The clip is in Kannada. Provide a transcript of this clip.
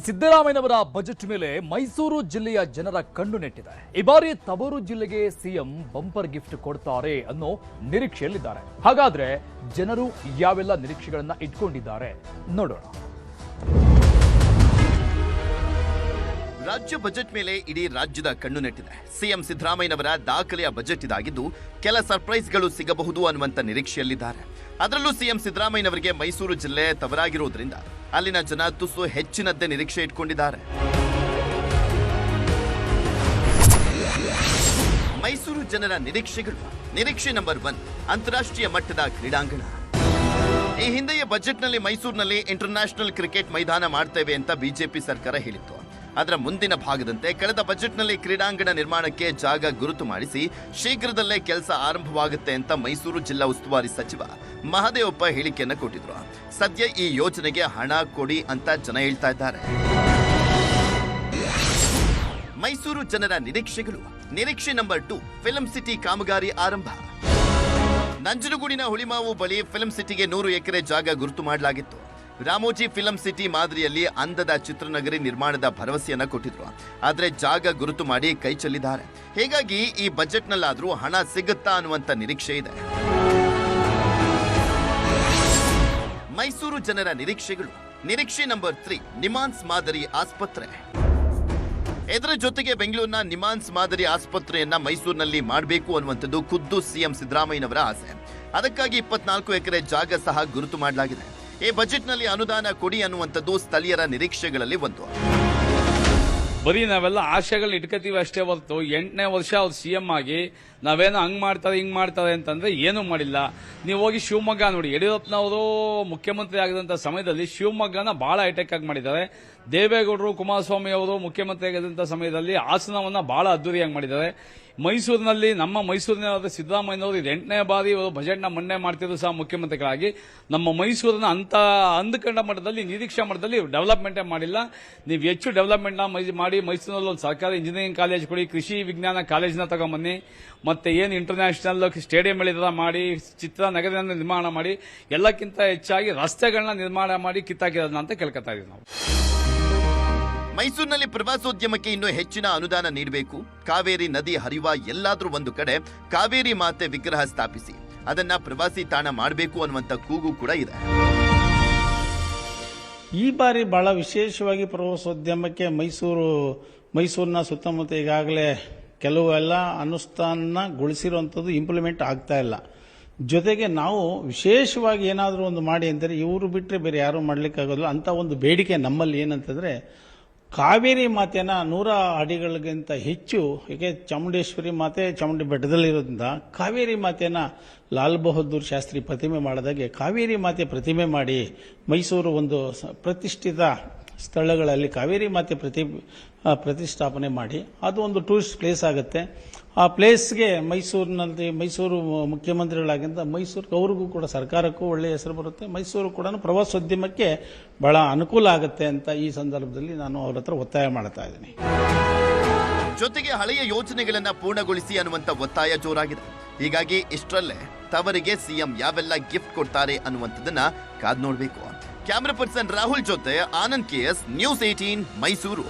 ಸಿದ್ದರಾಮಯ್ಯನವರ ಬಜೆಟ್ ಮೇಲೆ ಮೈಸೂರು ಜಿಲ್ಲೆಯ ಜನರ ಕಣ್ಣು ನೆಟ್ಟಿದೆ. ಈ ಬಾರಿ ತವರು ಜಿಲ್ಲೆಗೆ ಸಿಎಂ ಬಂಪರ್ ಗಿಫ್ಟ್ ಕೊಡ್ತಾರೆ ಅನ್ನೋ ನಿರೀಕ್ಷೆಯಲ್ಲಿದ್ದಾರೆ. ಹಾಗಾದ್ರೆ ಜನರು ಯಾವೆಲ್ಲ ನಿರೀಕ್ಷೆಗಳನ್ನ ಇಟ್ಕೊಂಡಿದ್ದಾರೆ ನೋಡೋಣ. ರಾಜ್ಯ ಬಜೆಟ್ ಮೇಲೆ ಇಡೀ ರಾಜ್ಯದ ಕಣ್ಣು ನೆಟ್ಟಿದೆ. ಸಿಎಂ ಸಿದ್ದರಾಮಯ್ಯನವರ ದಾಖಲೆಯ ಬಜೆಟ್ ಇದಾಗಿದ್ದು ಕೆಲ ಸರ್ಪ್ರೈಸ್ಗಳು ಸಿಗಬಹುದು ಅನ್ನುವಂತ ನಿರೀಕ್ಷೆಯಲ್ಲಿದ್ದಾರೆ. ಅದರಲ್ಲೂ ಸಿಎಂ ಸಿದ್ದರಾಮಯ್ಯನವರಿಗೆ ಮೈಸೂರು ಜಿಲ್ಲೆ ತವರಾಗಿರುವುದರಿಂದ ಅಲ್ಲಿನ ಜನ ತುಸು ಹೆಚ್ಚಿನದ್ದೇ ನಿರೀಕ್ಷೆ ಇಟ್ಕೊಂಡಿದ್ದಾರೆ. ಮೈಸೂರು ಜನರ ನಿರೀಕ್ಷೆಗಳು. ನಿರೀಕ್ಷೆ ನಂಬರ್ 1, ಅಂತಾರಾಷ್ಟ್ರೀಯ ಮಟ್ಟದ ಕ್ರೀಡಾಂಗಣ. ಈ ಹಿಂದೆಯೇ ಬಜೆಟ್ನಲ್ಲಿ ಮೈಸೂರಿನಲ್ಲಿ ಇಂಟರ್ನ್ಯಾಷನಲ್ ಕ್ರಿಕೆಟ್ ಮೈದಾನ ಮಾಡ್ತೇವೆ ಅಂತ ಬಿಜೆಪಿ ಸರ್ಕಾರ ಹೇಳಿತ್ತು. ಅದರ ಮುಂದಿನ ಭಾಗದಂತೆ ಕಳೆದ ಬಜೆಟ್ನಲ್ಲಿ ಕ್ರೀಡಾಂಗಣ ನಿರ್ಮಾಣಕ್ಕೆ ಜಾಗ ಗುರುತು ಮಾಡಿಸಿ ಶೀಘ್ರದಲ್ಲೇ ಕೆಲಸ ಆರಂಭವಾಗುತ್ತೆ ಅಂತ ಮೈಸೂರು ಜಿಲ್ಲಾ ಉಸ್ತುವಾರಿ ಸಚಿವ ಮಹದೇವಪ್ಪ ಹೇಳಿಕೆಯನ್ನು ಕೊಟ್ಟಿದ್ರು. ಸದ್ಯ ಈ ಯೋಜನೆಗೆ ಹಣ ಕೊಡಿ ಅಂತ ಜನ ಹೇಳ್ತಾ ಇದ್ದಾರೆ. ಮೈಸೂರು ಜನರ ನಿರೀಕ್ಷೆಗಳು. ನಿರೀಕ್ಷೆ ನಂಬರ್ 2, ಫಿಲ್ಮ್ ಸಿಟಿ ಕಾಮಗಾರಿ ಆರಂಭ. ನಂಜನಗೂಡಿನ ಹುಳಿಮಾವು ಬಳಿ ಫಿಲ್ಮ್ ಸಿಟಿಗೆ 100 ಎಕರೆ ಜಾಗ ಗುರುತು ಮಾಡಲಾಗಿತ್ತು. ರಾಮೋಜಿ ಫಿಲಂ ಸಿಟಿ ಮಾದರಿಯಲ್ಲಿ ಅಂದದ ಚಿತ್ರನಗರಿ ನಿರ್ಮಾಣದ ಭರವಸೆಯನ್ನ ಕೊಟ್ಟಿದ್ರು. ಆದ್ರೆ ಜಾಗ ಗುರುತು ಮಾಡಿ ಕೈ ಚೆಲ್ಲಿದ್ದಾರೆ. ಹೀಗಾಗಿ ಈ ಬಜೆಟ್ನಲ್ಲಾದ್ರೂ ಹಣ ಸಿಗುತ್ತಾ ಅನ್ನುವಂತ ನಿರೀಕ್ಷೆ ಇದೆ. ಮೈಸೂರು ಜನರ ನಿರೀಕ್ಷೆಗಳು. ನಿರೀಕ್ಷೆ ನಂಬರ್ 3, ನಿಮಾನ್ಸ್ ಮಾದರಿ ಆಸ್ಪತ್ರೆ. ಇದರ ಜೊತೆಗೆ ಬೆಂಗಳೂರಿನ ನಿಮಾನ್ಸ್ ಮಾದರಿ ಆಸ್ಪತ್ರೆಯನ್ನ ಮೈಸೂರಿನಲ್ಲಿ ಮಾಡಬೇಕು ಅನ್ನುವಂಥದ್ದು ಖುದ್ದು ಸಿಎಂ ಸಿದ್ದರಾಮಯ್ಯನವರ ಆಸೆ. ಅದಕ್ಕಾಗಿ 24 ಎಕರೆ ಜಾಗ ಸಹ ಗುರುತು ಮಾಡಲಾಗಿದೆ. ಈ ಬಜೆಟ್ನಲ್ಲಿ ಅನುದಾನ ಕೊಡಿ ಅನ್ನುವಂಥದ್ದು ಸ್ಥಳೀಯರ ನಿರೀಕ್ಷೆಗಳಲ್ಲಿ ಒಂದು. ಬರೀ ನಾವೆಲ್ಲ ಆಶೆಗಳನ್ನ ಇಟ್ಕೋತೀವಿ ಅಷ್ಟೇ ಹೊರತು 8ನೇ ವರ್ಷ ಅವ್ರು ಸಿಎಂ ಆಗಿ ನಾವೇನೋ ಹಂಗ್ ಮಾಡ್ತಾರೆ ಹಿಂಗ್ ಮಾಡ್ತಾರೆ ಅಂತಂದ್ರೆ ಏನೂ ಮಾಡಿಲ್ಲ. ನೀವು ಹೋಗಿ ಶಿವಮೊಗ್ಗ ನೋಡಿ, ಯಡಿಯೂರಪ್ಪನವರು ಮುಖ್ಯಮಂತ್ರಿ ಆಗಿದಂತ ಸಮಯದಲ್ಲಿ ಶಿವಮೊಗ್ಗನ ಬಹಳ ಹೈಟೆಕ್ ಆಗಿ ಮಾಡಿದ್ದಾರೆ. ದೇವೇಗೌಡರು, ಕುಮಾರಸ್ವಾಮಿ ಅವರು ಮುಖ್ಯಮಂತ್ರಿ ಆಗಿದ್ದಂಥ ಸಮಯದಲ್ಲಿ ಹಾಸನವನ್ನ ಬಹಳ ಅದ್ದೂರಿಯಾಗಿ ಮಾಡಿದ್ದಾರೆ. ಮೈಸೂರಿನಲ್ಲಿ ನಮ್ಮ ಮೈಸೂರಿನ ಸಿದ್ದರಾಮಯ್ಯನವರು 8ನೇ ಬಾರಿ ಬಜೆಟ್ನ ಮಂಡನೆ ಮಾಡ್ತಿದ್ರು ಸಹ ಮುಖ್ಯಮಂತ್ರಿಗಳಾಗಿ ನಮ್ಮ ಮೈಸೂರನ್ನ ಅಂತ ಅಂದುಕೊಂಡ ಮಟ್ಟದಲ್ಲಿ, ನಿರೀಕ್ಷಾ ಮಟ್ಟದಲ್ಲಿ ಡೆವಲಪ್ಮೆಂಟೇ ಮಾಡಿಲ್ಲ. ನೀವು ಹೆಚ್ಚು ಡೆವಲಪ್ಮೆಂಟ್ನ ಮಾಡಿ ಮೈಸೂರಿನಲ್ಲಿ ಒಂದು ಸರ್ಕಾರಿ ಇಂಜಿನಿಯರಿಂಗ್ ಕಾಲೇಜ್ ಕೊಡಿ, ಕೃಷಿ ವಿಜ್ಞಾನ ಕಾಲೇಜ್ನ ತಗೊಂಬನ್ನಿ, ಮತ್ತೆ ಏನು ಇಂಟರ್ನ್ಯಾಷನಲ್ ಸ್ಟೇಡಿಯಂ ಮಾಡಿ, ಚಿತ್ರನಗರ ನಿರ್ಮಾಣ ಮಾಡಿ, ಎಲ್ಲಕ್ಕಿಂತ ಹೆಚ್ಚಾಗಿ ರಸ್ತೆಗಳನ್ನ ನಿರ್ಮಾಣ ಮಾಡಿ ಕಿತ್ತಾಕಿರೋದನ್ನ ಅಂತ ಕೇಳ್ಕೊತಾ ಇದೀವಿ ನಾವು. ಮೈಸೂರಿನಲ್ಲಿ ಪ್ರವಾಸೋದ್ಯಮಕ್ಕೆ ಇನ್ನೂ ಹೆಚ್ಚಿನ ಅನುದಾನ ನೀಡಬೇಕು. ಕಾವೇರಿ ನದಿ ಹರಿಯುವ ಎಲ್ಲಾದ್ರೂ ಒಂದು ಕಡೆ ಕಾವೇರಿ ಮಾತೆ ವಿಗ್ರಹ ಸ್ಥಾಪಿಸಿ ಅದನ್ನ ಪ್ರವಾಸಿ ತಾಣ ಮಾಡಬೇಕು ಅನ್ನುವಂತ ಕೂಗು ಕೂಡ ಇದೆ. ಈ ಬಾರಿ ಬಹಳ ವಿಶೇಷವಾಗಿ ಪ್ರವಾಸೋದ್ಯಮಕ್ಕೆ ಮೈಸೂರಿನ ಸುತ್ತಮುತ್ತ ಈಗಾಗಲೇ ಕೆಲವೆಲ್ಲ ಅನುಷ್ಠಾನಗೊಳಿಸಿರುವಂಥದ್ದು ಇಂಪ್ಲಿಮೆಂಟ್ ಆಗ್ತಾ ಇಲ್ಲ. ಜೊತೆಗೆ ನಾವು ವಿಶೇಷವಾಗಿ ಏನಾದರೂ ಒಂದು ಮಾಡಿ ಅಂದರೆ ಇವರು ಬಿಟ್ಟರೆ ಬೇರೆ ಯಾರೂ ಮಾಡಲಿಕ್ಕಾಗೋದಿಲ್ಲ ಅಂತ ಒಂದು ಬೇಡಿಕೆ ನಮ್ಮಲ್ಲಿ ಏನಂತಂದರೆ, ಕಾವೇರಿ ಮಾತೆನ 100 ಅಡಿಗಳಿಗಿಂತ ಹೆಚ್ಚು, ಏಕೆ ಚಾಮುಂಡೇಶ್ವರಿ ಮಾತೆ ಚಾಮುಂಡಿ ಬೆಟ್ಟದಲ್ಲಿರೋದ್ರಿಂದ ಕಾವೇರಿ ಮಾತೆನ ಲಾಲ್ ಬಹದ್ದೂರ್ ಶಾಸ್ತ್ರಿ ಪ್ರತಿಮೆ ಮಾಡಿದಾಗೆ ಕಾವೇರಿ ಮಾತೆ ಪ್ರತಿಮೆ ಮಾಡಿ ಮೈಸೂರು ಒಂದು ಪ್ರತಿಷ್ಠಿತ ಸ್ಥಳಗಳಲ್ಲಿ ಕಾವೇರಿ ಮಾತೆ ಪ್ರತಿಷ್ಠಾಪನೆ ಮಾಡಿ ಅದು ಒಂದು ಟೂರಿಸ್ಟ್ ಪ್ಲೇಸ್ ಆಗುತ್ತೆ. ಆ ಪ್ಲೇಸ್ಗೆ ಮೈಸೂರು ಮುಖ್ಯಮಂತ್ರಿಗಳಾಗಿಂದ ಮೈಸೂರಿಗೆ ಅವ್ರಿಗೂ ಕೂಡ ಸರ್ಕಾರಕ್ಕೂ ಒಳ್ಳೆಯ ಹೆಸರು ಬರುತ್ತೆ. ಮೈಸೂರು ಕೂಡ ಪ್ರವಾಸೋದ್ಯಮಕ್ಕೆ ಬಹಳ ಅನುಕೂಲ ಆಗುತ್ತೆ ಅಂತ ಈ ಸಂದರ್ಭದಲ್ಲಿ ನಾನು ಅವ್ರ ಹತ್ರ ಒತ್ತಾಯ ಮಾಡ್ತಾ ಇದ್ದೀನಿ. ಜೊತೆಗೆ ಹಳೆಯ ಯೋಜನೆಗಳನ್ನ ಪೂರ್ಣಗೊಳಿಸಿ ಅನ್ನುವಂತ ಒತ್ತಾಯ ಜೋರಾಗಿದೆ. ಹೀಗಾಗಿ ಇಷ್ಟರಲ್ಲೇ ತವರಿಗೆ ಸಿಎಂ ಯಾವೆಲ್ಲ ಗಿಫ್ಟ್ ಕೊಡ್ತಾರೆ ಅನ್ನುವಂಥದ್ದನ್ನ ಕಾದ್ ನೋಡಬೇಕು. ಕ್ಯಾಮರಾ ಪರ್ಸನ್ ರಾಹುಲ್ ಜೊತೆ ಆನಂದ್ KS, ನ್ಯೂಸ್ 18 ಮೈಸೂರು.